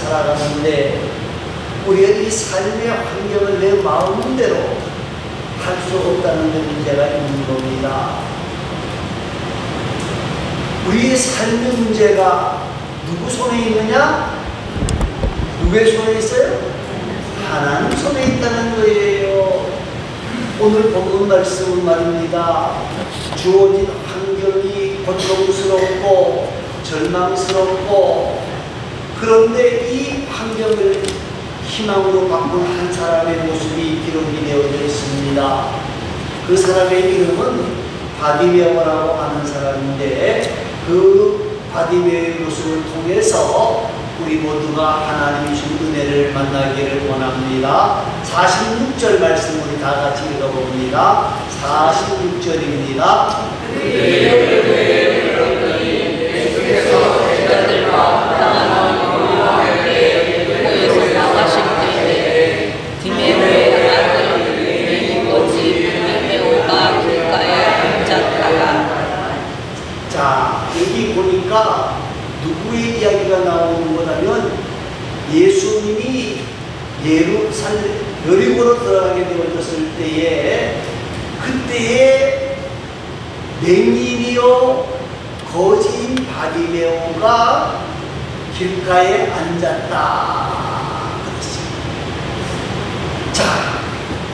살아가는데 우리가 이 삶의 환경을 내 마음대로 할 수 없다는 데 문제가 있는 겁니다. 우리의 삶의 문제가 누구 손에 있느냐? 누구의 손에 있어요? 하나님 손에 있다는 거예요. 오늘 본문 말씀은 말입니다. 주어진 환경이 고통스럽고 절망스럽고, 그런데 이 환경을 희망으로 바꾼 한 사람의 모습이 기록이 되어져 있습니다. 그 사람의 이름은 바디메오라고 하는 사람인데, 그 바디메오의 모습을 통해서 우리 모두가 하나님이 준 은혜를 만나기를 원합니다. 46절 말씀 우리 다 같이 읽어봅니다. 46절입니다. 자, 여기 보니까 누구의 이야기가 나오는 거냐면 예수님이 여리고로 들어가게 되어졌을 때에, 그때에 맹인이요 거지인 바디메오가 길가에 앉았다 그랬습니다. 자,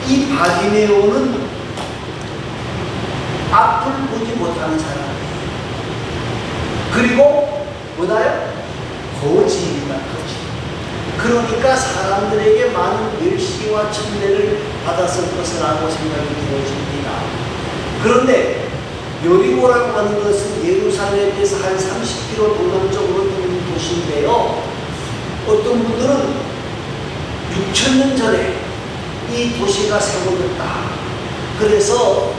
이 바디메오는 앞을 보지 못하는 사람이에요. 그리고 뭐다요? 거지입니다. 거지. 그러니까 사람들에게 많은 멸시와 천대를 받았을 것이라고 생각이 되어집니다. 그런데 여리고라고 하는 것은 예루살렘에서 한 30km 동남쪽으로 있는 도시인데요, 어떤 분들은 6,000년 전에 이 도시가 세워졌다. 그래서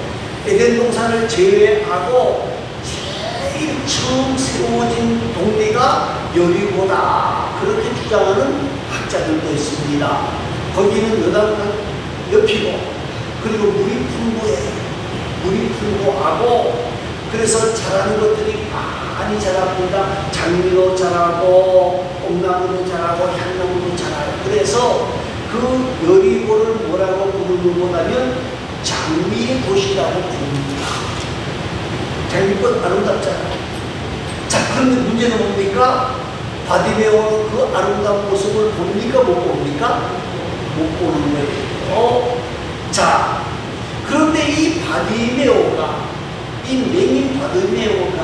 에덴 동산을 제외하고 제일 처음 세워진 동네가 여리고다, 그렇게 주장하는 학자들도 있습니다. 거기는 요단강 옆이고, 그리고 물이 풍부하고, 그래서 자라는 것들이 많이 자랍니다. 장미도 자라고 옥나무도 자라고 향나무도 자라고. 그래서 그 여리고를 뭐라고 부르는 거냐면 장미의 도시라고 부릅니다. 장미꽃 아름답잖아요. 자, 그런데 문제는 뭡니까? 바디메오는 그 아름다운 모습을 봅니까? 못 봅니까? 못 보는 거예요. 자, 그런데 이 바디메오가, 이 맹인 바디메오가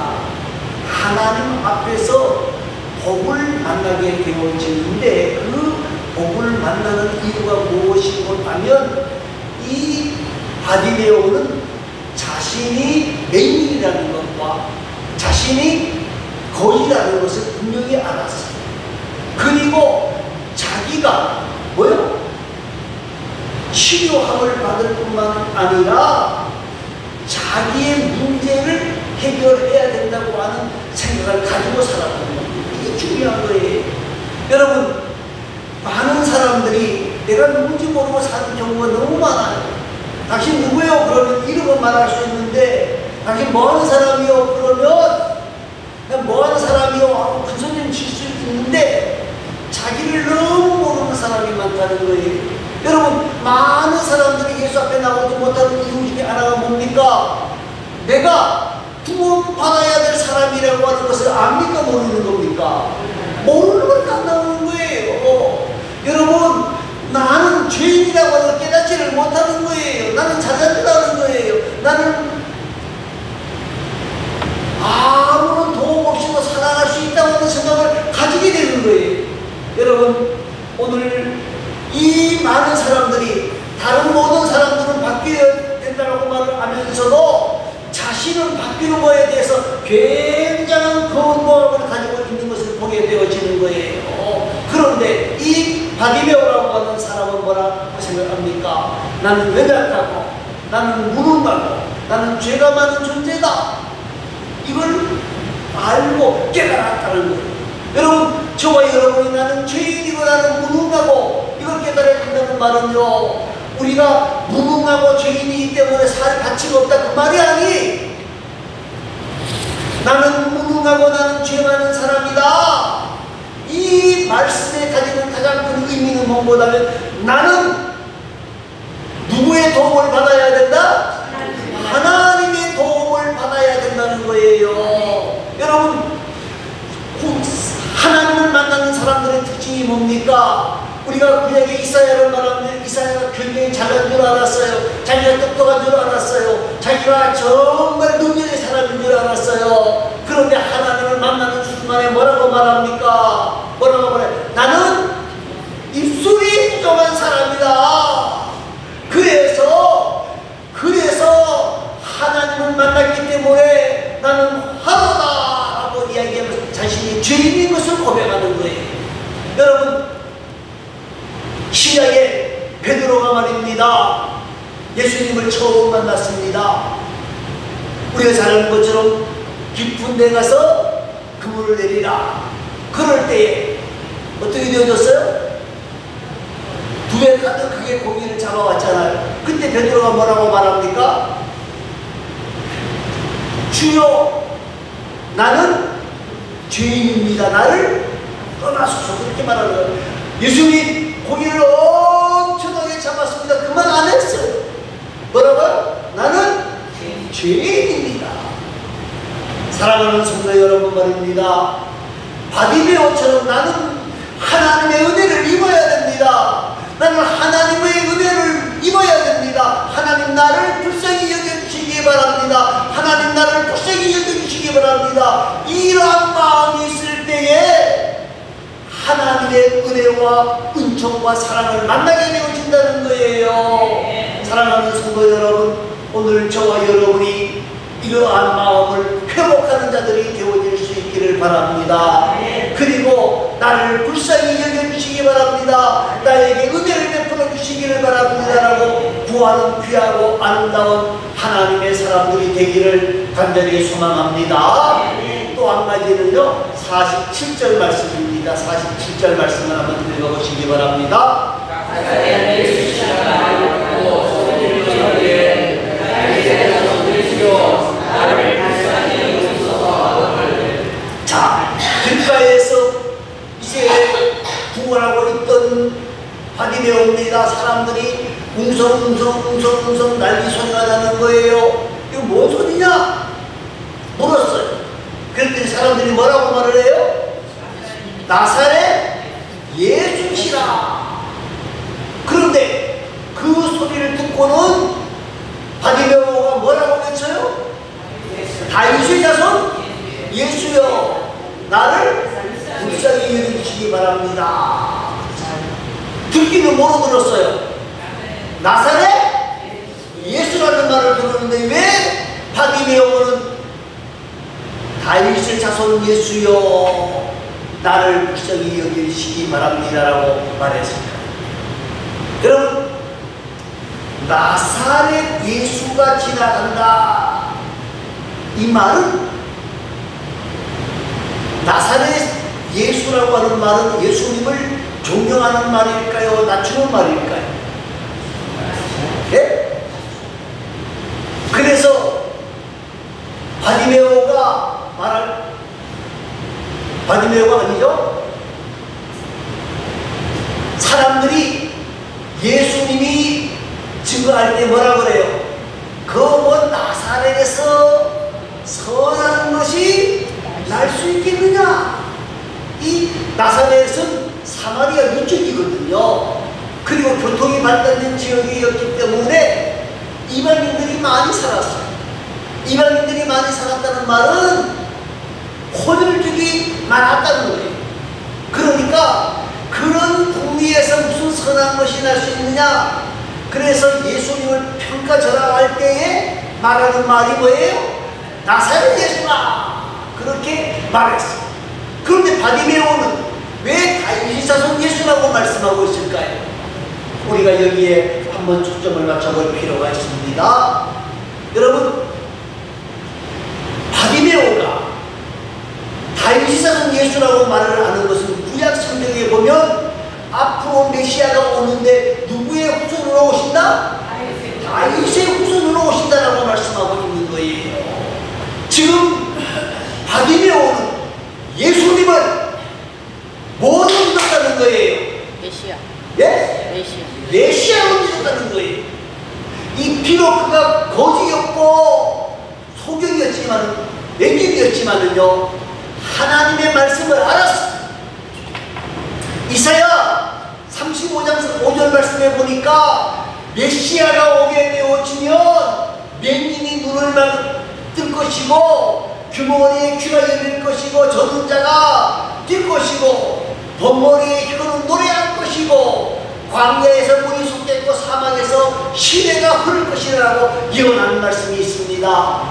하나님 앞에서 복을 만나게 되어지는데, 그 복을 만나는 이유가 무엇이고 하면, 이 바디메오는 자신이 맹인이라는 것과 자신이 거지라는 것을 분명히 알았어요. 그리고 자기가 뭐요? 치료함을 받을 뿐만 아니라 자기의 문제를 해결해야 된다고 하는 생각을 가지고 살았던 겁니다. 이게 중요한 거예요. 여러분, 많은 사람들이 내가 누군지 모르고 사는 경우가 너무 많아요. 당신 누구예요? 그러면 이름은 말할 수 있는데, 당신 뭐하는 사람이요? 그러면 난 뭐하는 사람이요? 하고 큰 소리는 칠 수 있는데 자기를 너무 모르는 사람이 많다는 거예요. 여러분, 많은 사람들이 예수 앞에 나오지 못하는 이유 중에 하나가 뭡니까? 내가 구원받아야 될 사람이라고 하는 것을 압니까? 모르는 겁니까? 모르는 걸 안 나오는 거예요. 여러분, 나는 죄인이라고 하는 걸 깨닫지를 못하는 거예요. 나는 잘잘못하는 거예요. 나는 아무런 도움 없이도 살아갈 수 있다고 하는 생각을 가지게 되는 거예요. 여러분, 오늘 이 많은 사람들이, 다른 모든 사람들은 바뀌어야 된다고 말을 하면서도 자신은 바뀌는 거에 대해서 굉장한 거부감을 가지고 있는 것을 보게 되어지는 거예요. 그런데 이 바디메오라고 하는 사람은 뭐라고 생각합니까? 나는 연약하고, 나는 무능하고, 나는 죄가 많은 존재다. 이걸 알고 깨달았다는 거예요. 여러분, 저와 여러분이 나는 죄인이고 나는 무능하고 이걸 깨달아야 된다는 말은요, 우리가 무능하고 죄인이기 때문에 살 가치가 없다 그 말이 아니. 나는 무능하고 나는 죄 많은 사람이다, 이 말씀에 가지고 의미는 무엇보다면 나는 누구의 도움을 받아야 된다? 하나님의 도움을 받아야 된다는 거예요. 여러분, 하나님을 만나는 사람들의 특징이 뭡니까? 우리가 구약의 이사야를 말하는데 이사야가 굉장히 잘난 줄 알았어요. 자기가 똑똑한 줄 알았어요. 자기가 정말 능력의 사람인 줄 알았어요. 그런데 하나님을 만나는 순간에 뭐라고 말합니까? 뭐라고 말해요? 나는 입술이 부정한 사람이다. 그래서 하나님을 만났기 때문에 나는 화로다 라고 이야기하면서 자신이 죄인인 것을 고백하는 거예요. 여러분, 신약에 베드로가 말입니다. 예수님을 처음 만났습니다. 우리가 잘 아는 것처럼 깊은 데 가서 그물을 내리라. 그럴 때에 어떻게 되어졌어요? 두 배 가득하게 고기를 잡아왔잖아요. 그때 베드로가 뭐라고 말합니까? 주여, 나는 죄인입니다. 나를 떠나소서. 그렇게 말하는 거예요. 예수님 고기를 엄청나게 잡았습니다. 그만 안 했어요. 뭐라고요? 나는 죄인입니다. 사랑하는 성도 여러분 말입니다. 바디메오처럼 나는 하나님의 은혜를 입어야 됩니다. 나는 하나님의 은혜를 입어야 됩니다. 하나님 나를 불쌍히 여겨주시기 바랍니다. 하나님 나를 불쌍히 여겨주시기 바랍니다. 이러한 마음이 있을 때에 하나님의 은혜와 은총과 사랑을 만나게 되어진다는 거예요. 사랑하는 성도 여러분, 오늘 저와 여러분이 이러한 마음을 회복하는 자들이 되어질 수 있기를 바랍니다. 그리고 나를 불쌍히 여겨주시기 바랍니다. 나에게 은혜를 베풀어 주시기를 바랍니다라고 구하는 귀하고 아름다운 하나님의 사람들이 되기를 간절히 소망합니다. 또 한 가지는요, 47절 말씀입니다. 47절 말씀을 한번 읽어보시기 바랍니다. 자, 길가에서 이제 구원하고 있던 바디메오입니다. 사람들이 웅성웅성 난리 소리가 나는 거예요. 이거 뭔 소리냐? 물었어요. 그랬더니 사람들이 뭐라고 말을 해요? 나사렛 예수시라. 그런데 그 소리를 듣고는 바디메오가 뭐라고 외쳐요? 다윗의 자손 예수여, 나를 불쌍히 여기시기 바랍니다. 듣기는 뭐로 들었어요? 나사렛 예수라는 말을 들었는데 왜 바디메오는 다윗의 자손 예수여, 나를 불쌍히 여기시기 바랍니다라고 말했습니다. 여러분, 나사렛 예수가 지나간다, 이 말은 나사렛 예수라고 하는 말은 예수님을 존경하는 말일까요? 낮추는 말일까요? 네? 그래서 바디메오가 바디메오가 아니죠? 사람들이 예수님이 증거할 때 뭐라 그래요? 그 먼 나사렛에서 선한 것이 날 수 있겠느냐? 이 나사렛은 사마리아 이쪽이거든요. 그리고 교통이 발달된 지역이었기 때문에 이방인들이 많이 살았어요. 이방인들이 많이 살았다는 말은 혼혈족이 많았다는 거예요. 그러니까 그런 북미에서 무슨 선한 것이 날 수 있느냐? 그래서 예수님을 평가절하할 때에 말하는 말이 뭐예요? 나사렛 예수가 그렇게 말했어요. 그런데 바디메오는 왜 다윗의 자손 예수라고 말씀하고 있을까요? 우리가 여기에 한번 초점을 맞춰볼 필요가 있습니다. 여러분, 바디메오가 다윗의 자손 예수라고 말을 하는 것은 구약 성경에 보면 앞으로 메시아가 오는데 누구의 후손으로 오신다? 다윗의 후손으로 오신다라고 말씀하고 있는 거예요. 지금 바디메오는 예수님을 못 믿었다는 거예요. 메시아. 예? 메시아로 믿었다는 거예요. 이 비록 그가 거지였고 소경이었지만 맹견이었지만은요, 하나님의 말씀을 알았어. 이사야 35장 5절 말씀에 보니까 메시아가 오게 되어지면 맹인이 눈을 뜰 것이고 규모리의 귀가 열릴 것이고 젖은 자가 뛸 것이고 벙어리의 혀는 노래할 것이고 광야에서 물이 솟겠고 사막에서 시내가 흐를 것이라고 예언하는 말씀이 있습니다.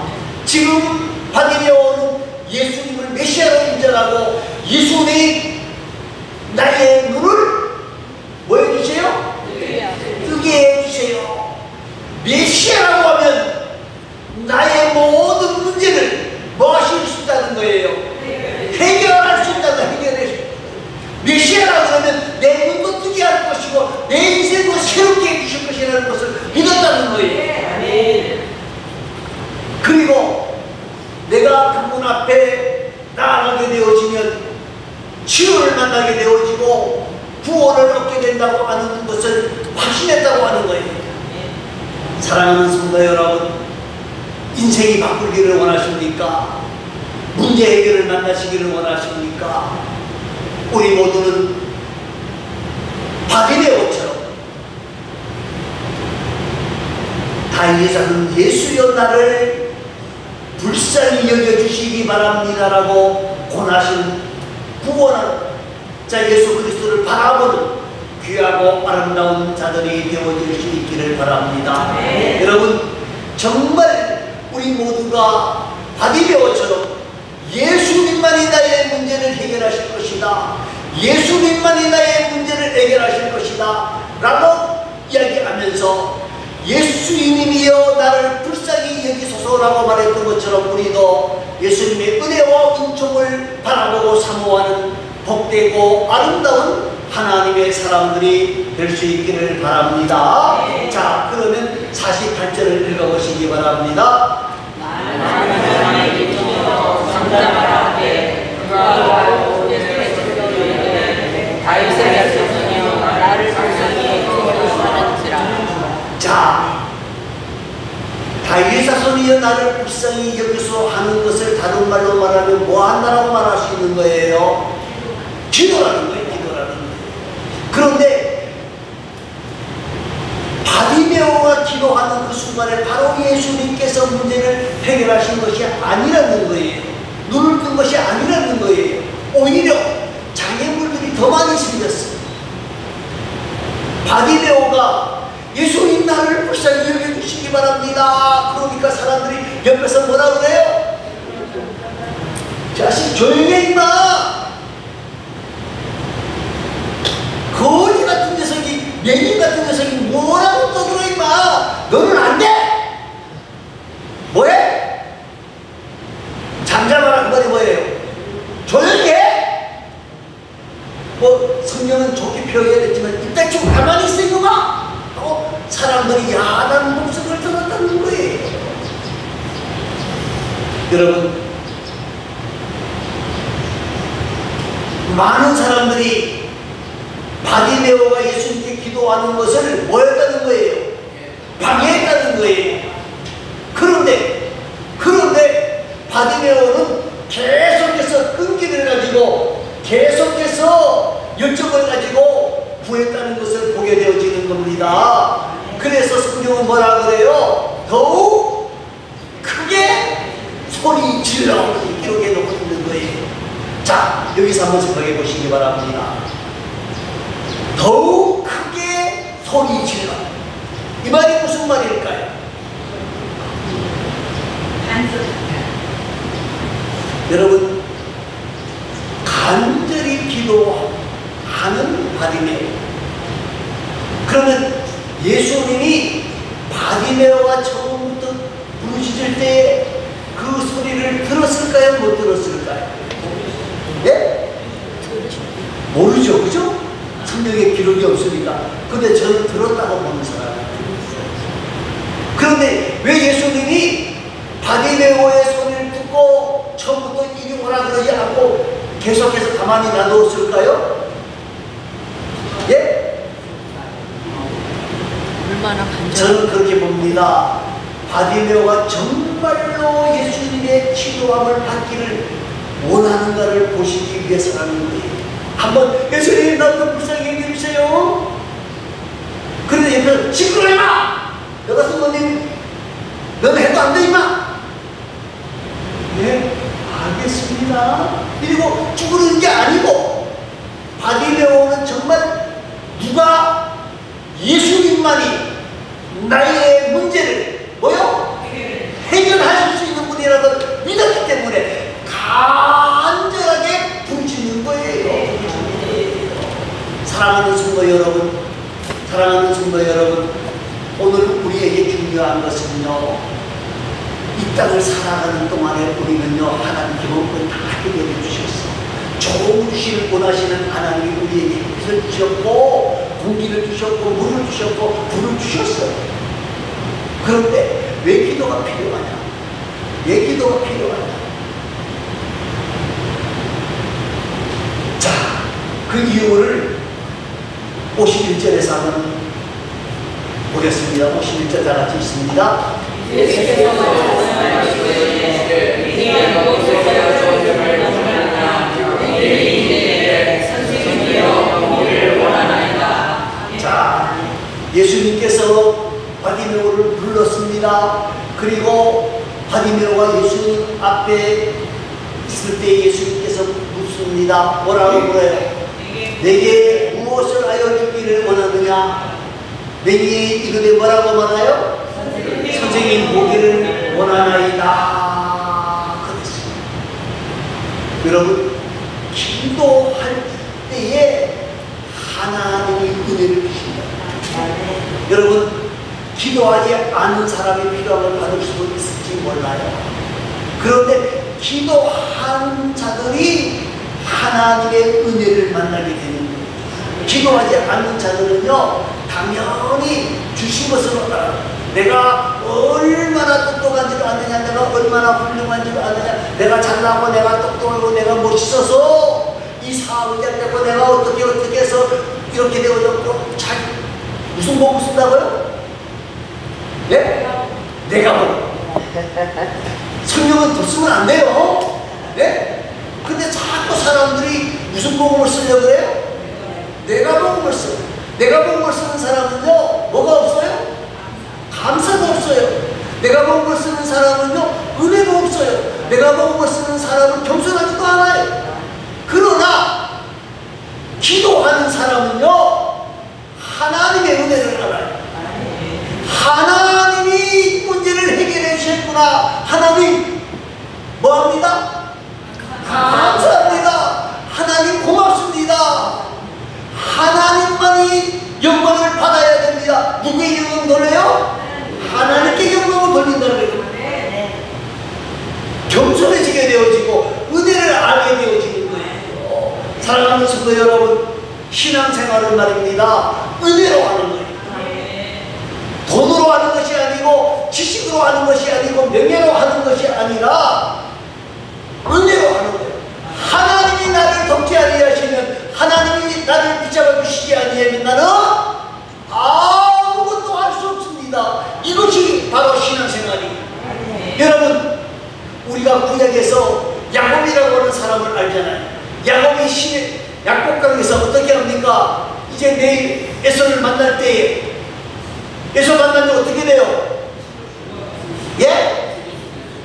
지금 바디메오는 예수님을 메시아로 인정하고 예수님이 나의 눈을 뭐 해주세요? 뜨게 해주세요. 메시아라고 하면 나의 모든 문제를 뭐 하실 수 있다는 거예요? 해결할 수 있다는, 해결해 수 있다. 메시아라고 하면 내 눈도 뜨게 할 것이고 내 인생도 새롭게 해주실 것이라는 것을 믿었다는 거예요. 그리고 내가 그 문 앞에 나아가게 되어지면 치유를 만나게 되어지고 구원을 얻게 된다고 하는 것을 확신했다고 하는 거예요. 사랑하는 성도 여러분, 인생이 바꾸기를 원하십니까? 문제 해결을 만나시기를 원하십니까? 우리 모두는 바디메오처럼 다윗은 예수여 나를 불쌍히 여겨주시기 바랍니다라고 권하신 구원한 자 예수 그리스도를 바라보는 귀하고 아름다운 자들이 되어질 수 있기를 바랍니다. 네. 여러분, 정말 우리 모두가 바디메오처럼 예수님만이 나의 문제를 해결하실 것이다, 예수님만이 나의 문제를 해결하실 것이다 라고 이야기하면서 예수님이여 나를 불쌍히 여기소서라고 말했던 것처럼 우리도 예수님의 은혜와 은총을 바라보고 사모하는 복되고 아름다운 하나님의 사람들이 될 수 있기를 바랍니다. 네. 자, 그러면 48절을 읽어보시기 바랍니다. 자, 다윗 자손이여 나를 불쌍히 여기소 하는 것을 다른 말로 말하면 뭐 한다라고 말할 수 있는 거예요? 기도라는 거예요. 기도라는 거예요. 그런데 바디메오가 기도하는 그 순간에 바로 예수님께서 문제를 해결하신 것이 아니라는 거예요. 눈을 뜬 것이 아니라는 거예요. 오히려 장애물들이 더 많이 생겼어요. 바디메오가 예수님 나를 불쌍히 여겨주시기 바랍니다. 그러니까 사람들이 옆에서 뭐라 그래요? 자식 조용히 해 임마. 거지 같은 녀석이, 맹인 같은 녀석이 뭐라고 떠들어 임마. 너는 안 돼. 뭐해? 잠잠하라 그 말이 뭐예요? 조용히 해. 뭐 성경은 좋게 표현했지만 일단 좀 가만히 있어 이놈아. 사람들이 야단 목소리를 들었다는 거예요. 여러분, 많은 사람들이 바디메오가 예수님께 기도하는 것을 뭐였다는 거예요? 방해했다는 거예요. 그런데 바디메오는 계속해서 끈기를 가지고 계속해서 열정을 가지고 구했다는 것을 보게 되어지는 겁니다. 그래서 성경은 뭐라 그래요? 더욱 크게 소리 질러 기록해 놓고 있는 거예요. 자, 여기서 한번 생각해 보시기 바랍니다. 더욱 크게 소리 질러. 이 말이 무슨 말일까요? 여러분, 간절히 기도하는 바디메오. 그러면 예수님이 바디메오가 처음부터 부르짖을 때 그 소리를 들었을까요? 못 들었을까요? 예? 모르죠, 그죠? 성경에 기록이 없으니까. 근데 저는 들었다고 보는 사람이에요. 그런데 왜 예수님이 바디메오의 소리를 듣고 처음부터 이리 오라 그러지 않고 계속해서 가만히 놔두었을까요? 예? 봅니다. 바디메오가 정말로 예수님의 치료함을 받기를 원하는가를 보시기 위해서라는 거예요. 한번 예수님 나 좀 불쌍히 여겨주세요. 그런데 옆에서 시끄러워 임마! 내가 성도님 너는 해도 안 돼 임마! 네 알겠습니다. 그리고 쭈그리는 게 아니고 바디메오는 정말 누가 예수님만이 나의 문제를 뭐요? 해결하실 수 있는 분이라고 믿었기 때문에 간절하게 부르짖는 거예요. 사랑하는 성도 여러분, 사랑하는 성도 여러분, 오늘 우리에게 중요한 것은요, 이 땅을 살아가는 동안에 우리는요, 하나님 기본권 다 해결해 주셨어. 좋은 주시를 원하시는 하나님이 우리에게 빛을 주셨고, 공기를 주셨고, 물을 주셨고, 불을 주셨어요. 그런데 왜 기도가 필요하냐? 왜 기도가 필요하냐? 자, 그 이유를 51절에서 한번 보겠습니다. 51절 다 같이 있습니다. 자, 예수님께서 바디메오를 불렀습니다. 그리고 바디메오가 예수님 앞에 있을 때 예수님께서 묻습니다. 뭐라고 물어요? 내게 무엇을 하여 주기를 원하느냐? 내게 이르되 뭐라고 말하요? 선생님 보기를 원하나이다. 그랬습니다. 여러분, 기도할 때에 하나님의 은혜를 주신다. 여러분, 기도하지 않은 사람이 필요함을 받을 수 있을지 몰라요. 그런데 기도한 자들이 하나님의 은혜를 만나게 되는 거예요. 기도하지 않는 자들은요, 당연히 주신 것으로 알아요. 내가 얼마나 똑똑한지도 아느냐, 내가 얼마나 훌륭한지도 아느냐, 내가 잘나고 내가 똑똑하고 내가 멋있어서 이 사업을 잘 되고 내가 어떻게 해서 이렇게 되어졌고, 잘 무슨 복을 쓴다고요? 네? 내가 뭐 성경은 더 쓰면 안 돼요. 네? 근데 자꾸 사람들이 무슨 복음을 쓰려고 그래요? 내가 복음을 써요. 내가 복음을 쓰는 사람은요, 뭐가 없어요? 감사도 없어요. 내가 복음을 쓰는 사람은요, 은혜도 없어요. 내가 복음을 쓰는 사람은 겸손하지도 않아요. 그러나 기도하는 사람은요, 하나님의 은혜를 알아요. 하나님이 문제를 해결해 주셨구나. 하나님 뭐합니다? 감사합니다. 하나님 고맙습니다. 하나님만이 영광을 받아야 됩니다. 누구의 영광 돌려요? 하나님께 영광을 돌린다는 거예요. 겸손해지게 되어지고 은혜를 알게 되어지는 거예요. 사랑하는 성도 여러분, 신앙생활은 말입니다, 은혜로 하는 거예요. 돈으로 하는 것이 아니고, 지식으로 하는 것이 아니고, 명예로 하는 것이 아니라 은혜로 하는 거예요. 하나님이 나를 돕지 아니하시면, 하나님이 나를 붙잡아 주시지 아니하면 나는 아무것도 할 수 없습니다. 이것이 바로 신앙생활이에요. 여러분, 우리가 구약에서 야곱이라고 하는 사람을 알잖아요. 야곱이 약복강에서 어떻게 합니까? 이제 내일 에서를 만날 때에, 에서 만나면 어떻게 돼요? 예?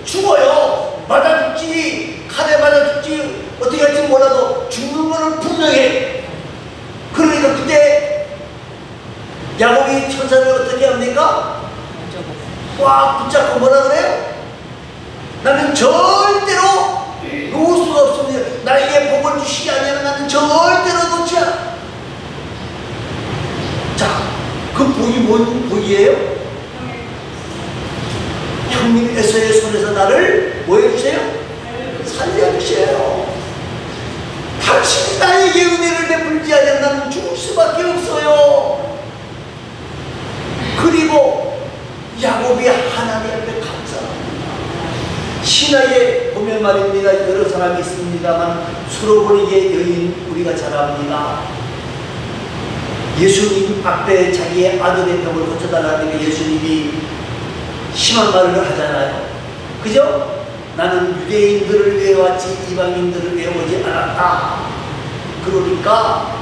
죽어요. 맞아 죽지, 칼에 맞아 죽지, 어떻게 할지 몰라도 죽는 거는 분명해. 그러니까 그때 야곱이 천사를 어떻게 합니까? 꽉 붙잡고 뭐라 그래요? 나는 절대로 놓을 수가 없습니다. 나에게 복을 주시지 않으면 나는 절대로 놓지 않아. 자, 그 복이 뭔 복이에요? 형님 에서의 손에서 나를 뭐 해주세요? 살려주세요. 당신이 나에게 은혜를 베풀지 않으면 나는 죽을 수밖에 없어요. 그리고 야곱이 하나님 앞에 감사합니다. 신화에 보면 말입니다, 여러 사람이 있습니다만 수로보니게 여인 우리가 잘 압니다. 예수님 앞에 자기의 아들의 병을 고쳐달라는 게 예수님이 심한 말을 하잖아요. 그죠? 나는 유대인들을 위해 왔지 이방인들을 위해 오지 않았다. 그러니까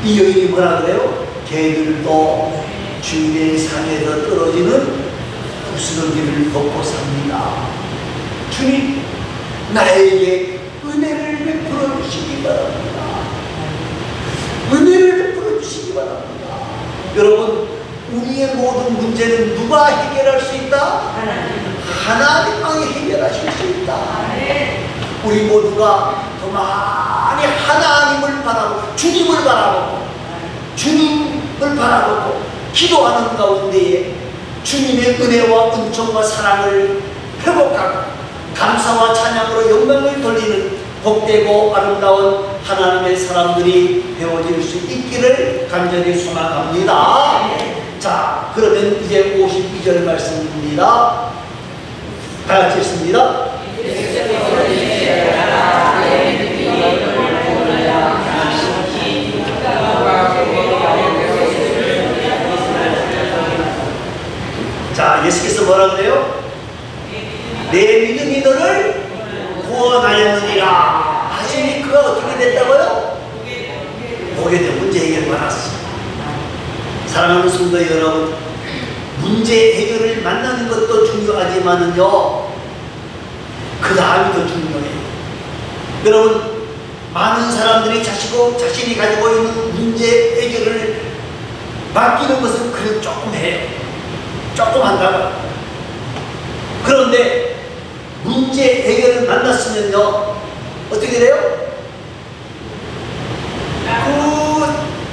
이 여인이 뭐라 그래요? 걔들도 주인의 상에서 떨어지는 부스러기를 먹고 삽니다. 주님, 나에게 은혜를 베풀어 주시기 바랍니다. 은혜를 베풀어 주시기 바랍니다. 여러분, 우리의 모든 문제는 누가 해결할 수 있다? 하나님만이 해결하실 수 있다. 우리 모두가 더 많이 하나님을 바라보고 주님을 바라보고 기도하는 가운데에 주님의 은혜와 은총과 사랑을 회복하고 감사와 찬양으로 영광을 돌리는 복되고 아름다운 하나님의 사람들이 되어질 수 있기를 간절히 소망합니다. 자, 그러면 이제 52절 말씀입니다. 다 같이 읽습니다. 자, 예수께서 뭐라 그래요? 내 믿음이 너를 구원하였느니라 하시니 그가 어떻게 됐다고요? 보게 된 문제 해결 받았어. 사랑하는 성도 여러분, 문제 해결을 만나는 것도 중요하지만은요, 그 다음이 더 중요해요. 여러분, 많은 사람들이 자신이 가지고 있는 문제 해결을 맡기는 것은 그래도 조금 해요. 조금 한다고. 그런데 문제 해결을 만났으면요, 어떻게 돼요?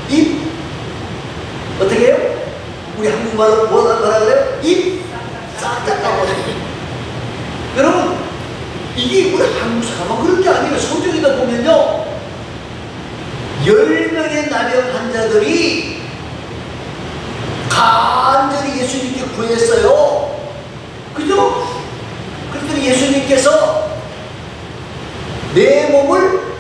입 어떻게 해요? 우리 한국말로 뭐라 그래요? 입 싹 닦아버려요. 여러분, 이게 우리 한국 사람은 그런 게 아니에요. 성경에다 보면요, 10명의 나병 환자들이 간절히 예수님께 구했어요. 그죠? 그랬더니 예수님께서 내 몸을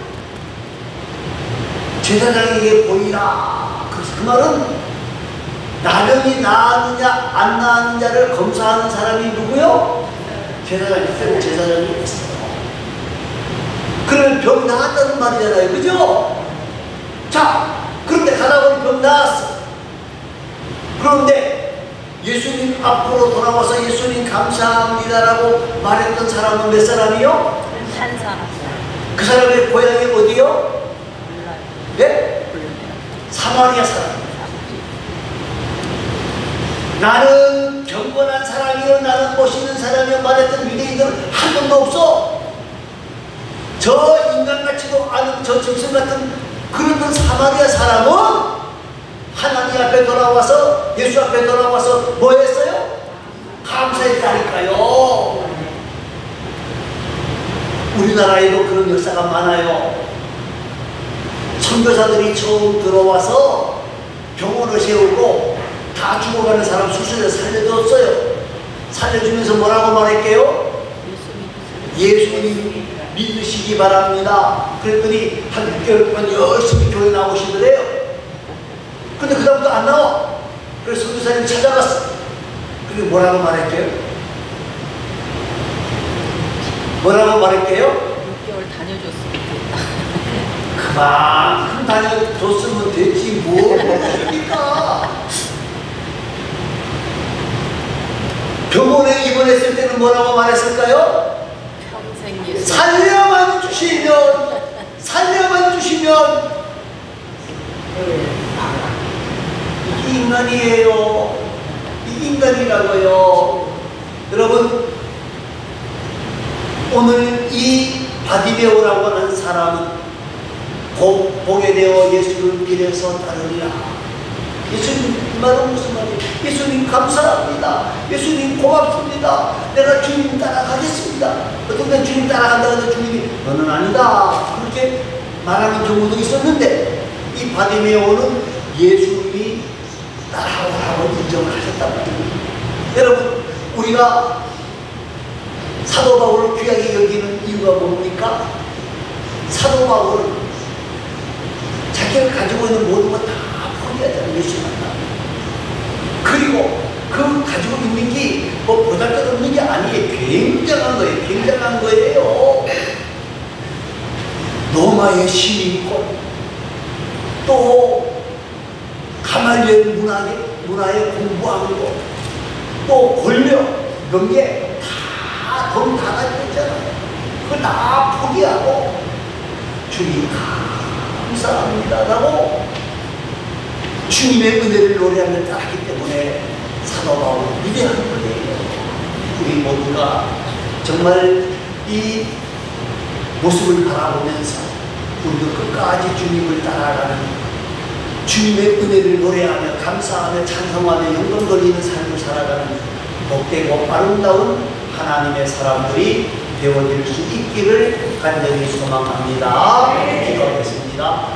제사장에게 보이라. 그래서 그 말은 나병이 나았느냐 안 나았느냐를 검사하는 사람이 누구요? 제사장이 있어요. 그러면 병이 나았다는 말이잖아요. 그죠? 자, 그런데 가다 보니 병 나았어. 그런데 예수님 앞으로 돌아와서 예수님 감사합니다라고 말했던 사람은 몇 사람이요? 한 사람. 그 사람의 고향이 어디요? 네? 사마리아 사람. 나는 경건한 사람이요, 나는 멋있는 사람이요 말했던 유대인들은 한 명도 없어. 저 인간같지도 않은 저 짐승 같은 그런 사마리아 사람은 하나님 앞에 돌아와서, 예수 앞에 돌아와서 뭐 했어요? 감사했다니까요. 우리나라에도 그런 역사가 많아요. 선교사들이 처음 들어와서 병원을 세우고 다 죽어가는 사람 수술해서 살려줬어요. 살려주면서 뭐라고 말할게요? 예수님 믿으시기 바랍니다. 그랬더니 한 6개월 동안 열심히 교회 나오시더래요. 근데 그 다음부터 안 나와. 그래서 선교사님 찾아갔어. 그게 뭐라고 말할게요? 뭐라고 말할게요? 6개월 다녀줬으면 그만큼 다녀줬으면 됐지 뭘 모르십니까? 병원에 입원했을 때는 뭐라고 말했을까요? 평생 예수 살려만 주시면 이게 인간이에요. 이 인간이라고요. 여러분, 오늘 이 바디메오라고 하는 사람은 곧 보게 되어 예수를 길에서 따르리라. 예수님 말은 무슨 말이에요? 예수님 감사합니다. 예수님 고맙습니다. 내가 주님 따라가겠습니다. 어떤 때 주님 따라간다고 해서 주님이 너는 아니다 그렇게 말하는 경우도 있었는데, 이 바디메오는 예수님이 따라오라고 인정을 하셨단 말입니다. 여러분, 우리가 사도 바울을 귀하게 여기는 이유가 뭡니까? 사도 바울은 자기가 가지고 있는 모든 것 다 포기하잖아요. 예수 만나. 그리고 그 가지고 있는 게 뭐 보잘것없는 게 아니에요. 굉장한 거예요. 굉장한 거예요. 로마의 시민권, 또 가말리엘 문화에 공부한 거, 또 권력, 명예 다 돈 다 가지고 있잖아요. 그거 다 포기하고 주님 감사합니다라고 주님의 은혜를 노래하며 따르기 때문에 사도 바울은 위대한 거예요. 우리 모두가 정말 이 모습을 바라보면서 우리도 끝까지 주님을 따라가는 주님의 은혜를 노래하며 감사하며 찬송하며 영광 돌리는 삶을 살아가는 복되고 아름다운 하나님의 사람들이 되어질 수 있기를 간절히 소망합니다. 기도하겠습니다.